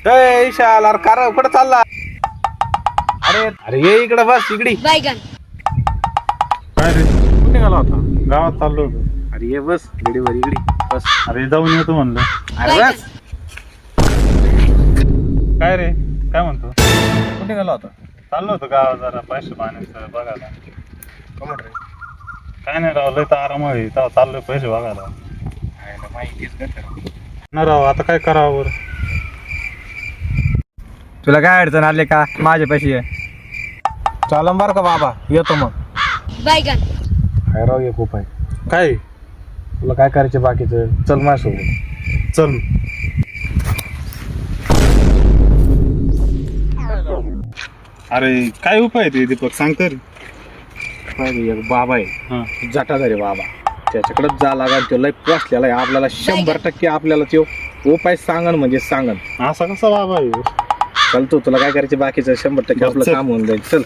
विशाल अरे कार कुठं चालला? अरे अरे ये इकडे बस इकडे. बैगन काय रे कुठे निघाला होता? गावात चाललो होतो. अरे ये बस गाडीवर इकडे बस. अरे जाऊन येतो म्हणलं. अरे बस. काय रे काय म्हणतो? कुठे गेला होता? चाललो होतो गावात जरा पैसे पाण्याचं बघायला. कमट रे. काय नाही राव लय तर आराम आहे तेव्हा चाललोय पैसे बघायला. माहितीच ना राव आता काय करावं बरं? तुला काय अडचण आली का? माझे पैसे चालम बर का बाबा येतो मग. बैगन काय राव एक उपाय. काय तुला काय करायचे बाकीचं चल माझ्यासोबत. चल. अरे काय उपाय ते दीपक सांग तर. एक बाबा आहे हा जटाधारी बाबा, त्याच्याकडे जा लागा. तो लय पोचलेला आहे आपल्याला 100% आपल्याला तो उपाय सांगन म्हणजे सांगन. असा कसा बाबा आहे? चल तू तुला काय करायचे बाकीचं 100% बरं, आपलं चल. काम होऊन जाईल. चल